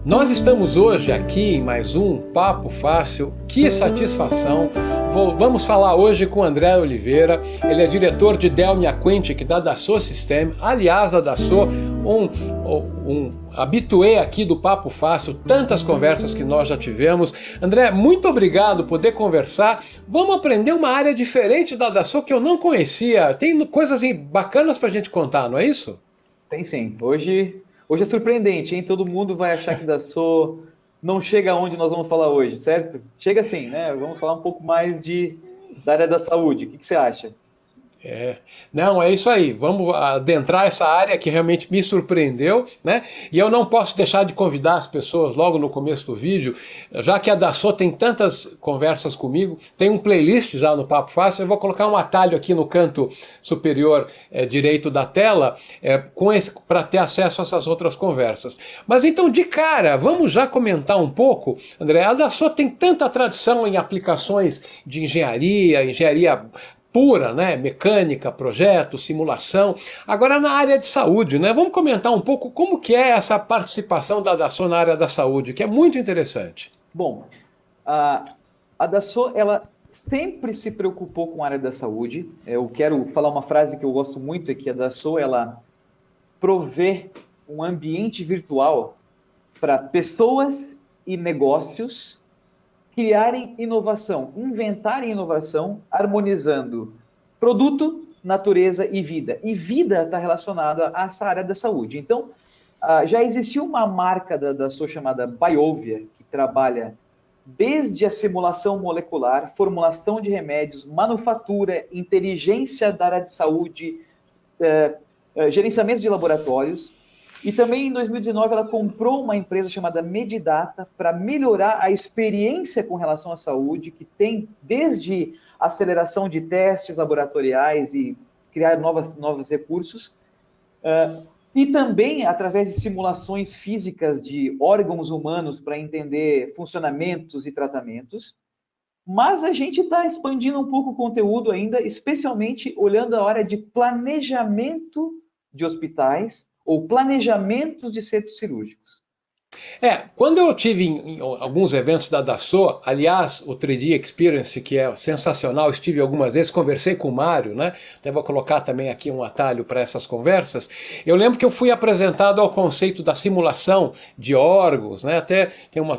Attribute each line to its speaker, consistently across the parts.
Speaker 1: Nós estamos hoje aqui em mais um Papo Fácil. Que satisfação! Vamos falar hoje com o André Oliveira. Ele é diretor de Delmia Quintic da Dassault Systèmes. Aliás, a Dassault, um habitué aqui do Papo Fácil, tantas conversas que nós já tivemos. André, muito obrigado por poder conversar. Vamos aprender uma área diferente da Dassault que eu não conhecia. Tem coisas bacanas para a gente contar, não é isso?
Speaker 2: Tem sim. Hoje é surpreendente, hein? Todo mundo vai achar que Dassault não chega aonde nós vamos falar hoje, certo? Chega sim, né? Vamos falar um pouco mais da área da saúde. O que você acha?
Speaker 1: Não, é isso aí. Vamos adentrar essa área que realmente me surpreendeu, né? E eu não posso deixar de convidar as pessoas logo no começo do vídeo, já que a Dassault tem tantas conversas comigo, tem um playlist já no Papo Fácil, eu vou colocar um atalho aqui no canto superior direito da tela, para ter acesso a essas outras conversas. Mas então, de cara, vamos já comentar um pouco, André. A Dassault tem tanta tradição em aplicações de engenharia pura, né? Mecânica, projeto, simulação. Agora na área de saúde, né? Vamos comentar um pouco como que é essa participação da Dassault na área da saúde, que é muito interessante.
Speaker 2: Bom, a Dassault, ela sempre se preocupou com a área da saúde. Eu quero falar uma frase que eu gosto muito, é que a Dassault, ela provê um ambiente virtual para pessoas e negócios criarem inovação, inventarem inovação, harmonizando produto, natureza e vida. E vida está relacionada a essa área da saúde. Então, já existiu uma marca da Dassault chamada Biovia, que trabalha desde a simulação molecular, formulação de remédios, manufatura, inteligência da área de saúde, gerenciamento de laboratórios. E também em 2019 ela comprou uma empresa chamada Medidata para melhorar a experiência com relação à saúde, que tem desde aceleração de testes laboratoriais e criar novos recursos, e também através de simulações físicas de órgãos humanos para entender funcionamentos e tratamentos. Mas a gente está expandindo um pouco o conteúdo ainda, especialmente olhando a área de planejamento de hospitais, ou planejamentos de centros cirúrgicos.
Speaker 1: Quando eu tive em alguns eventos da Dassault, aliás, o 3D Experience, que é sensacional, estive algumas vezes, conversei com o Mário, né? Até vou colocar também aqui um atalho para essas conversas. Eu lembro que eu fui apresentado ao conceito da simulação de órgãos, né? Até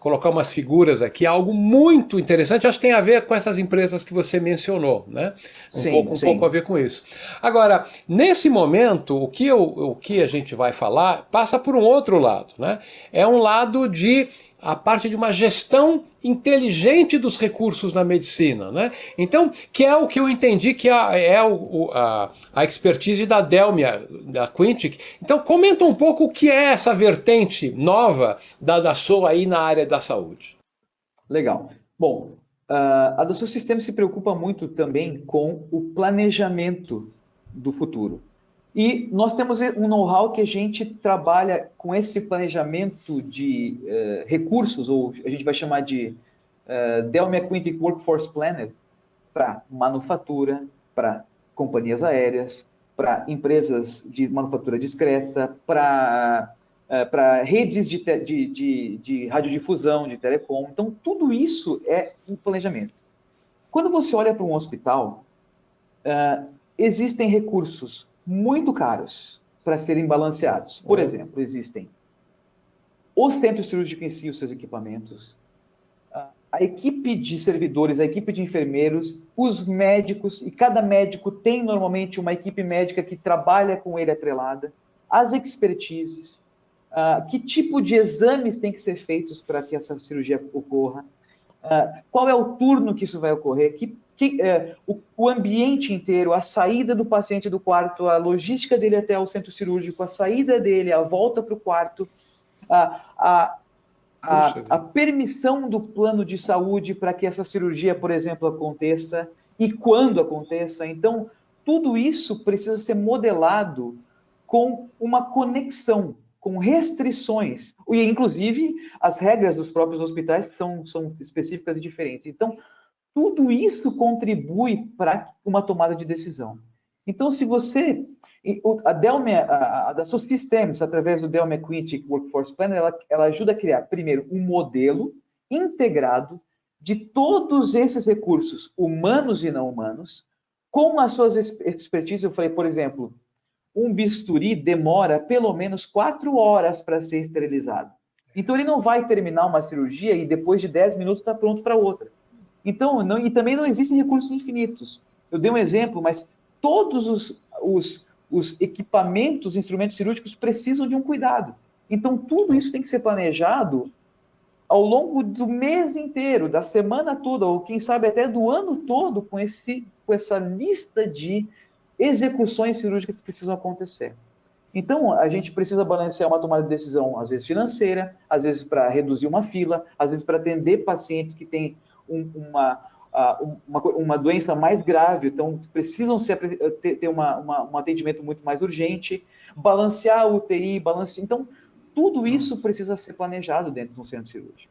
Speaker 1: colocar umas figuras aqui, algo muito interessante, acho que tem a ver com essas empresas que você mencionou, né? Um pouco a ver com isso. Agora, nesse momento, o que a gente vai falar passa por um outro lado, né? É um lado a parte de uma gestão inteligente dos recursos na medicina, né? Então, que é o que eu entendi que é a expertise da Delmia, da Quintic. Então, comenta um pouco o que é essa vertente nova da Dassault aí na área da saúde.
Speaker 2: Legal. Bom, a Dassault Systèmes se preocupa muito também com o planejamento do futuro. E nós temos um know-how que a gente trabalha com esse planejamento de recursos, ou a gente vai chamar de Delmia Quintic Workforce Planner, para manufatura, para companhias aéreas, para empresas de manufatura discreta, para redes de radiodifusão, de telecom. Então, tudo isso é um planejamento. Quando você olha para um hospital, existem recursos muito caros para serem balanceados. Por exemplo, existem o centro cirúrgico em si, os seus equipamentos, a equipe de servidores, a equipe de enfermeiros, os médicos, e cada médico tem normalmente uma equipe médica que trabalha com ele atrelada, as expertises, que tipo de exames tem que ser feitos para que essa cirurgia ocorra, qual é o turno que isso vai ocorrer, o ambiente inteiro, a saída do paciente do quarto, a logística dele até o centro cirúrgico, a saída dele, a volta para o quarto, a permissão do plano de saúde para que essa cirurgia, por exemplo, aconteça e quando aconteça. Então, tudo isso precisa ser modelado com uma conexão, com restrições, e inclusive as regras dos próprios hospitais são específicas e diferentes. Então, tudo isso contribui para uma tomada de decisão. Então, se você E a Dassault Systems, através do Dell McQuintic Workforce Planner, ela ajuda a criar, primeiro, um modelo integrado de todos esses recursos, humanos e não humanos, com as suas expertises. Eu falei, por exemplo, um bisturi demora pelo menos 4 horas para ser esterilizado. Então, ele não vai terminar uma cirurgia e depois de 10 minutos está pronto para outra. Então, e também não existem recursos infinitos. Eu dei um exemplo, mas todos os equipamentos, instrumentos cirúrgicos precisam de um cuidado. Então, tudo isso tem que ser planejado ao longo do mês inteiro, da semana toda, ou quem sabe até do ano todo, com essa lista de execuções cirúrgicas que precisam acontecer. Então, a gente precisa balancear uma tomada de decisão, às vezes financeira, às vezes para reduzir uma fila, às vezes para atender pacientes que têm uma doença mais grave, então precisam ter um atendimento muito mais urgente, balancear a UTI, então tudo isso precisa ser planejado dentro de um centro cirúrgico.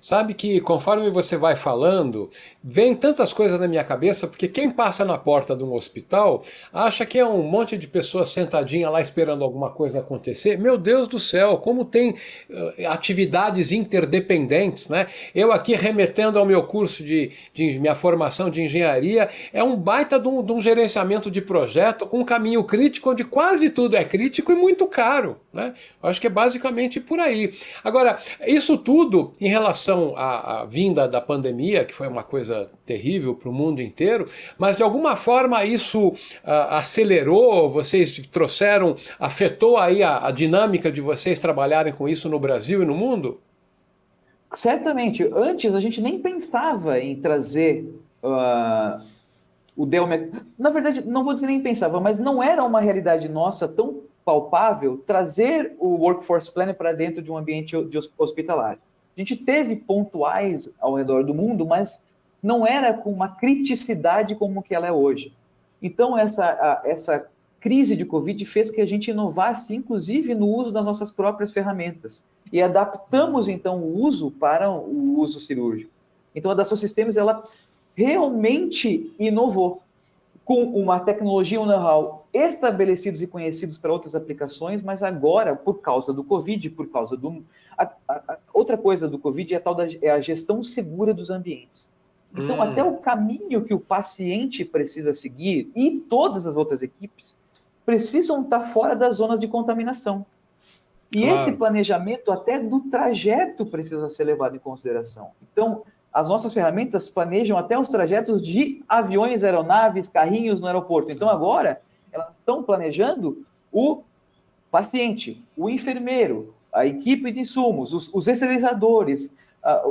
Speaker 1: Sabe que conforme você vai falando, vem tantas coisas na minha cabeça, porque quem passa na porta de um hospital acha que é um monte de pessoas sentadinha lá esperando alguma coisa acontecer. Meu Deus do céu, como tem atividades interdependentes, né? Eu aqui remetendo ao meu curso de minha formação de engenharia, é um baita de um gerenciamento de projeto com um caminho crítico, onde quase tudo é crítico e muito caro, né? Eu acho que é basicamente por aí. Agora, isso tudo em relação à vinda da pandemia, que foi uma coisa terrível para o mundo inteiro, mas de alguma forma isso acelerou, vocês trouxeram, afetou aí a dinâmica de vocês trabalharem com isso no Brasil e no mundo?
Speaker 2: Certamente. Antes a gente nem pensava em trazer o Dell. Na verdade, não vou dizer nem pensava, mas não era uma realidade nossa tão palpável trazer o Workforce Planner para dentro de um ambiente hospitalar. A gente teve pontuais ao redor do mundo, mas não era com uma criticidade como que ela é hoje. Então, essa crise de Covid fez que a gente inovasse, inclusive, no uso das nossas próprias ferramentas. E adaptamos, então, o uso para o uso cirúrgico. Então, a Dassault Systems, ela realmente inovou com uma tecnologia, um know-how estabelecidos e conhecidos para outras aplicações, mas agora, por causa do Covid, por causa do... outra coisa do Covid é a gestão segura dos ambientes. Então, até o caminho que o paciente precisa seguir e todas as outras equipes precisam estar fora das zonas de contaminação. E esse planejamento até do trajeto precisa ser levado em consideração. Então, as nossas ferramentas planejam até os trajetos de aviões, aeronaves, carrinhos no aeroporto. Então, agora, elas estão planejando o paciente, o enfermeiro, a equipe de insumos, os esterilizadores,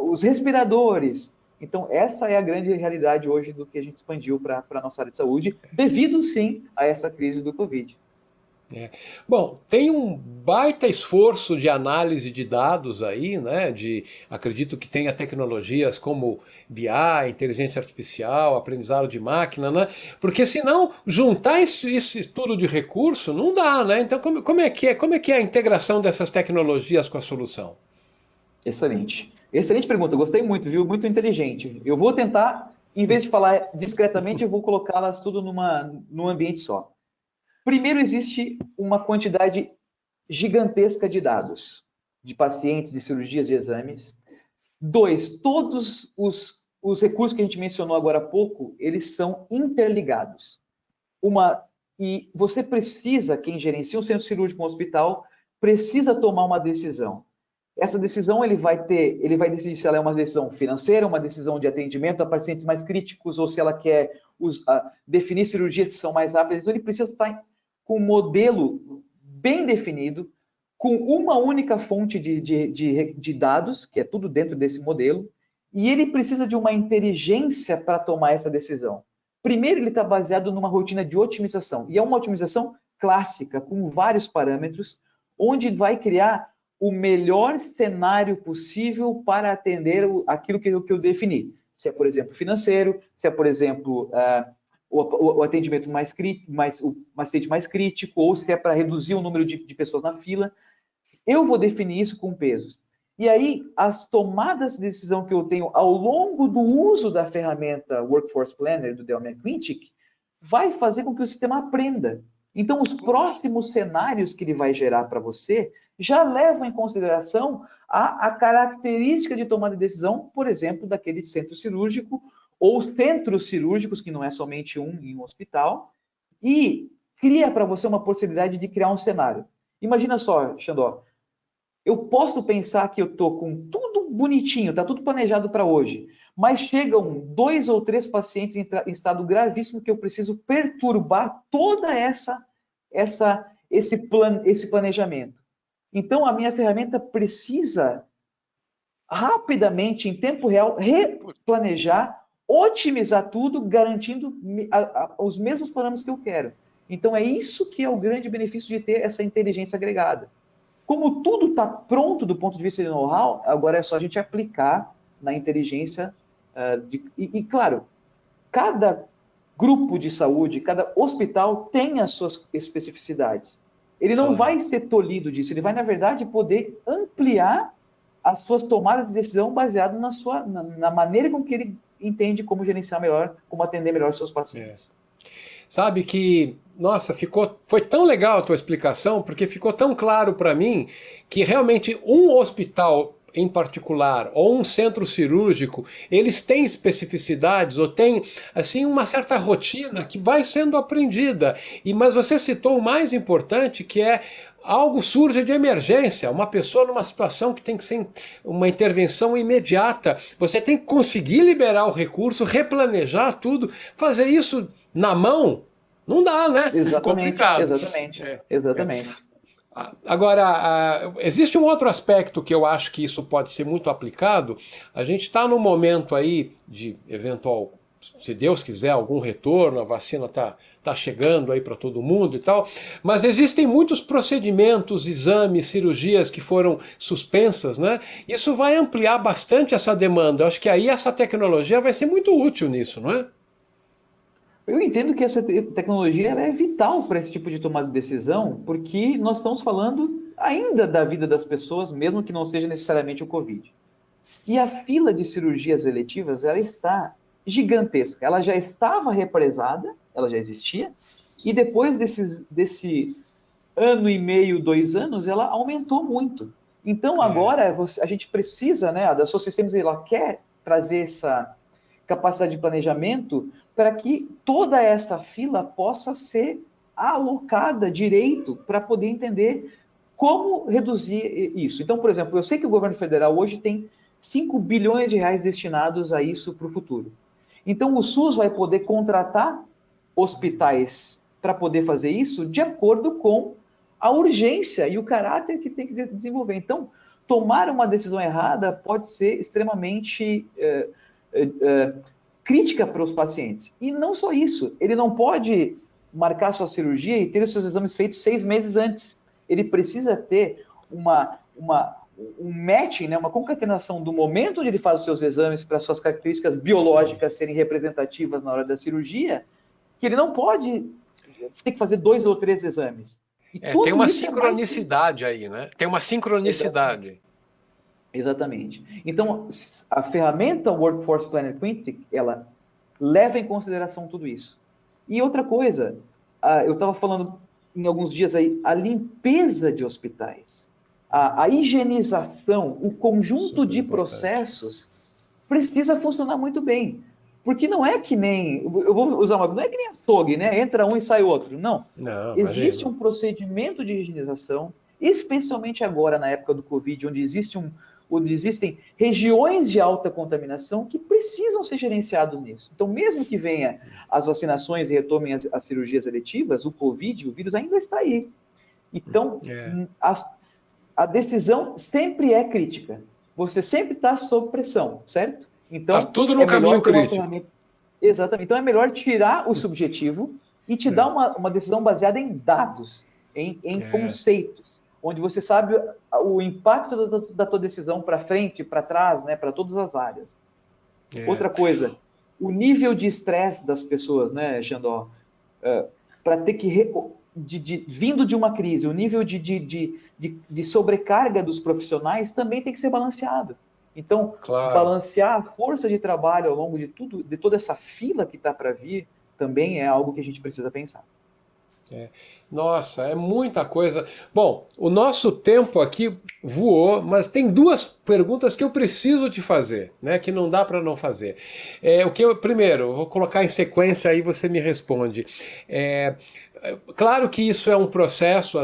Speaker 2: os respiradores. Então, essa é a grande realidade hoje do que a gente expandiu para a nossa área de saúde, devido, sim, a essa crise do Covid.
Speaker 1: Bom, tem um baita esforço de análise de dados aí, né? Acredito que tenha tecnologias como BI, inteligência artificial, aprendizado de máquina, né? Porque senão juntar esse tudo de recurso não dá, né? Então como é que é a integração dessas tecnologias com a solução?
Speaker 2: Excelente. Excelente pergunta, gostei muito, viu? Muito inteligente. Eu vou tentar, em vez de falar discretamente, eu vou colocá-las tudo num ambiente só. Primeiro, existe uma quantidade gigantesca de dados, de pacientes, de cirurgias e exames. 2, todos os recursos que a gente mencionou agora há pouco, eles são interligados. E você precisa, quem gerencia um centro cirúrgico, um hospital, precisa tomar uma decisão. Essa decisão ele vai decidir se ela é uma decisão financeira, uma decisão de atendimento a pacientes mais críticos, ou se ela quer definir cirurgias que são mais rápidas. Então, ele precisa estar com um modelo bem definido, com uma única fonte de dados, que é tudo dentro desse modelo, e ele precisa de uma inteligência para tomar essa decisão. Primeiro, ele está baseado numa rotina de otimização, e é uma otimização clássica, com vários parâmetros, onde vai criar o melhor cenário possível para atender aquilo que eu defini. Se é, por exemplo, financeiro, se é, por exemplo, o atendimento mais crítico, ou se é para reduzir o número de pessoas na fila. Eu vou definir isso com pesos. E aí, as tomadas de decisão que eu tenho ao longo do uso da ferramenta Workforce Planner do Dell McQuintic vai fazer com que o sistema aprenda. Então, os próximos cenários que ele vai gerar para você já levam em consideração a característica de tomada de decisão, por exemplo, daquele centro cirúrgico ou centros cirúrgicos, que não é somente um em um hospital, e cria para você uma possibilidade de criar um cenário. Imagina só, Xandó, eu posso pensar que eu estou com tudo bonitinho, está tudo planejado para hoje, mas chegam 2 ou 3 pacientes em estado gravíssimo que eu preciso perturbar toda esse planejamento. Então, a minha ferramenta precisa rapidamente, em tempo real, replanejar, otimizar tudo, garantindo os mesmos parâmetros que eu quero. Então, é isso que é o grande benefício de ter essa inteligência agregada. Como tudo está pronto do ponto de vista de know-how, agora é só a gente aplicar na inteligência. Claro, cada grupo de saúde, cada hospital tem as suas especificidades. Ele não vai ser tolhido disso, ele vai, na verdade, poder ampliar as suas tomadas de decisão baseado na maneira com que ele entende como gerenciar melhor, como atender melhor seus pacientes.
Speaker 1: Sabe que, nossa, foi tão legal a tua explicação, porque ficou tão claro para mim que realmente um hospital em particular, ou um centro cirúrgico, eles têm especificidades, ou têm, assim, uma certa rotina que vai sendo aprendida. Mas você citou o mais importante, que é algo surge de emergência, uma pessoa numa situação que tem que ser uma intervenção imediata. Você tem que conseguir liberar o recurso, replanejar tudo, fazer isso na mão, não dá, né?
Speaker 2: Exatamente,
Speaker 1: Complicado.
Speaker 2: exatamente, exatamente.
Speaker 1: Agora, existe um outro aspecto que eu acho que isso pode ser muito aplicado. A gente está num momento aí de eventual, se Deus quiser, algum retorno, a vacina está chegando aí para todo mundo e tal, mas existem muitos procedimentos, exames, cirurgias que foram suspensas, né? Isso vai ampliar bastante essa demanda. Eu acho que aí essa tecnologia vai ser muito útil nisso, não é?
Speaker 2: Eu entendo que essa tecnologia ela é vital para esse tipo de tomada de decisão, porque nós estamos falando ainda da vida das pessoas, mesmo que não seja necessariamente o Covid. E a fila de cirurgias eletivas ela está gigantesca. Ela já estava represada, ela já existia, e depois desse ano e meio, 2 anos, ela aumentou muito. Então agora a gente precisa, né, a da Sistemas ela quer trazer essa capacidade de planejamento para que toda essa fila possa ser alocada direito para poder entender como reduzir isso. Então, por exemplo, eu sei que o governo federal hoje tem 5 bilhões de reais destinados a isso para o futuro. Então, o SUS vai poder contratar hospitais para poder fazer isso de acordo com a urgência e o caráter que tem que desenvolver. Então, tomar uma decisão errada pode ser extremamente crítica para os pacientes. E não só isso, ele não pode marcar sua cirurgia e ter os seus exames feitos 6 meses antes. Ele precisa ter um matching, né, uma concatenação do momento onde ele faz os seus exames para suas características biológicas serem representativas na hora da cirurgia, que ele não pode ter que fazer 2 ou 3 exames. E tudo
Speaker 1: tem uma
Speaker 2: isso
Speaker 1: sincronicidade aí, né? Tem uma sincronicidade.
Speaker 2: Exatamente. Então, a ferramenta Workforce Planner Quintic, ela leva em consideração tudo isso. E outra coisa, eu estava falando em alguns dias aí, a limpeza de hospitais, a higienização, o conjunto de processos precisa funcionar muito bem. Porque não é que nem, eu vou usar não é que nem açougue, né? Entra um e sai outro. Não. Existe um procedimento de higienização, especialmente agora na época do Covid, onde existem regiões de alta contaminação que precisam ser gerenciados nisso. Então, mesmo que venha as vacinações e retomem as cirurgias eletivas, o Covid, o vírus ainda está aí. Então, a decisão sempre é crítica. Você sempre está sob pressão, certo? Então,
Speaker 1: está tudo no caminho crítico.
Speaker 2: Exatamente. Então, é melhor tirar o subjetivo e te dar uma decisão baseada em dados, em conceitos, onde você sabe o impacto da tua decisão para frente, para trás, né, para todas as áreas. Outra coisa, o nível de estresse das pessoas, né, Xandó, para ter que vindo de uma crise, o nível de sobrecarga dos profissionais também tem que ser balanceado. Então, balancear a força de trabalho ao longo de toda essa fila que está para vir, também é algo que a gente precisa pensar.
Speaker 1: É. Nossa, é muita coisa. Bom, o nosso tempo aqui voou, mas tem duas perguntas que eu preciso te fazer, né? Que não dá para não fazer. Primeiro, eu vou colocar em sequência aí você me responde. É, Claro que isso é um processo,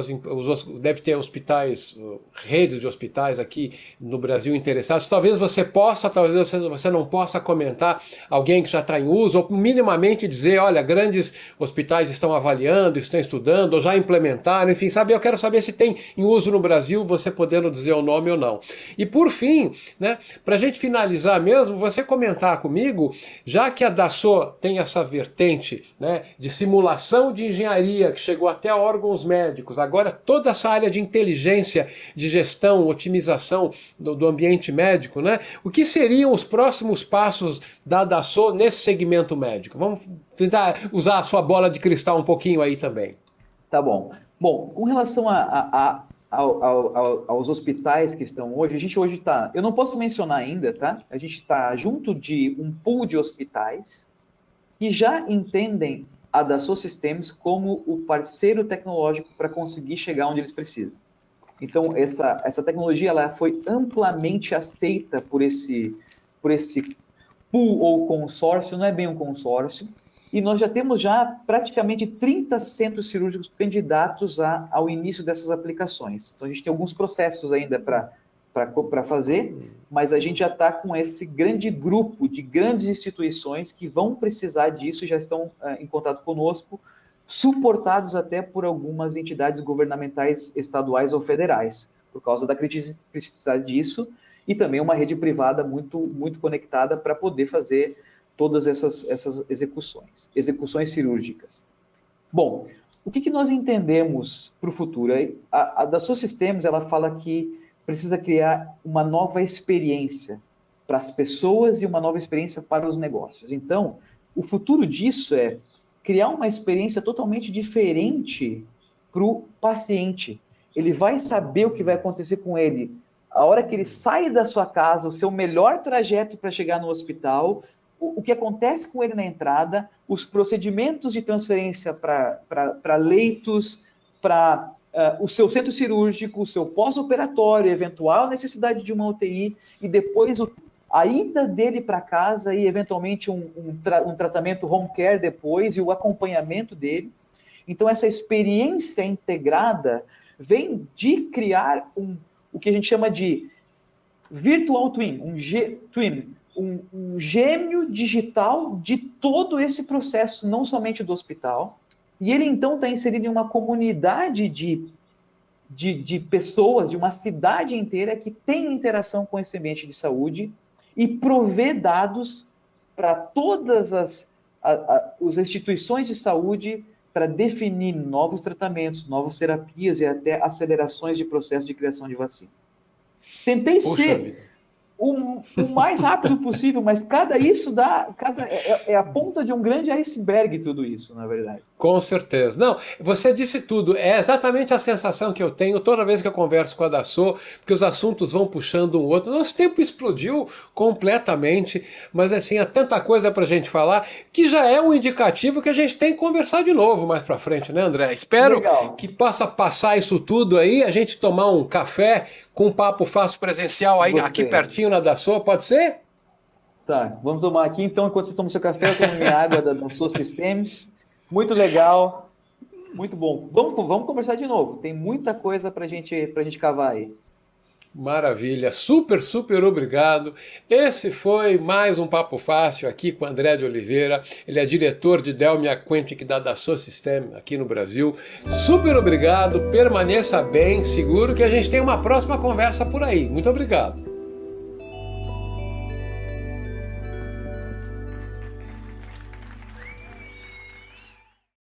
Speaker 1: deve ter hospitais, redes de hospitais aqui no Brasil interessados. Talvez você possa, talvez você não possa comentar alguém que já está em uso, ou minimamente dizer, olha, grandes hospitais estão avaliando, estão estudando, ou já implementaram, enfim, sabe? Eu quero saber se tem em uso no Brasil, você podendo dizer o nome ou não. E por fim, né, para a gente finalizar mesmo, você comentar comigo, já que a Dassault tem essa vertente, né, de simulação de engenharia, que chegou até a órgãos médicos, agora toda essa área de inteligência, de gestão, otimização do ambiente médico, né? O que seriam os próximos passos da Dassault nesse segmento médico? Vamos tentar usar a sua bola de cristal um pouquinho aí também.
Speaker 2: Tá bom. Bom, com relação aos hospitais que estão hoje, a gente hoje está, eu não posso mencionar ainda, tá? A gente está junto de um pool de hospitais que já entendem a Dassault Systems como o parceiro tecnológico para conseguir chegar onde eles precisam. Então, essa tecnologia ela foi amplamente aceita por esse pool ou consórcio, não é bem um consórcio, e nós já temos praticamente 30 centros cirúrgicos candidatos ao início dessas aplicações. Então, a gente tem alguns processos ainda para fazer, mas a gente já está com esse grande grupo de grandes instituições que vão precisar disso e já estão em contato conosco, suportados até por algumas entidades governamentais estaduais ou federais, por causa da criticidade disso, e também uma rede privada muito, muito conectada para poder fazer todas essas execuções cirúrgicas. Bom, o que nós entendemos para o futuro? A Dassault Systems ela fala que precisa criar uma nova experiência para as pessoas e uma nova experiência para os negócios. Então, o futuro disso é criar uma experiência totalmente diferente para o paciente. Ele vai saber o que vai acontecer com ele. A hora que ele sai da sua casa, o seu melhor trajeto para chegar no hospital, o que acontece com ele na entrada, os procedimentos de transferência para leitos, para o seu centro cirúrgico, o seu pós-operatório, eventual necessidade de uma UTI, e depois a ida dele para casa e, eventualmente, um tratamento home care depois e o acompanhamento dele. Então, essa experiência integrada vem de criar o que a gente chama de virtual twin, um gêmeo digital de todo esse processo, não somente do hospital. E ele, então, está inserido em uma comunidade de pessoas, de uma cidade inteira que tem interação com esse ambiente de saúde e provê dados para todas as instituições de saúde para definir novos tratamentos, novas terapias e até acelerações de processo de criação de vacina. Tentei ser o mais rápido possível, mas é a ponta de um grande iceberg tudo isso, na verdade.
Speaker 1: Com certeza. Não, você disse tudo. É exatamente a sensação que eu tenho toda vez que eu converso com a Dassault, porque os assuntos vão puxando um outro. Nosso tempo explodiu completamente, mas assim, há tanta coisa para a gente falar que já é um indicativo que a gente tem que conversar de novo mais para frente, né, André? Espero que possa passar isso tudo aí, a gente tomar um café com um papo fácil presencial aí, aqui pertinho na Dassault, pode ser?
Speaker 2: Tá, vamos tomar aqui então, enquanto você toma o seu café, eu tomo minha água da Dassault Systems. Muito legal, muito bom. Vamos conversar de novo. Tem muita coisa para gente cavar aí.
Speaker 1: Maravilha, super, super obrigado. Esse foi mais um Papo Fácil aqui com André de Oliveira. Ele é diretor de Delmia Quantic da Dassault Systèmes aqui no Brasil. Super obrigado, permaneça bem, seguro que a gente tem uma próxima conversa por aí. Muito obrigado.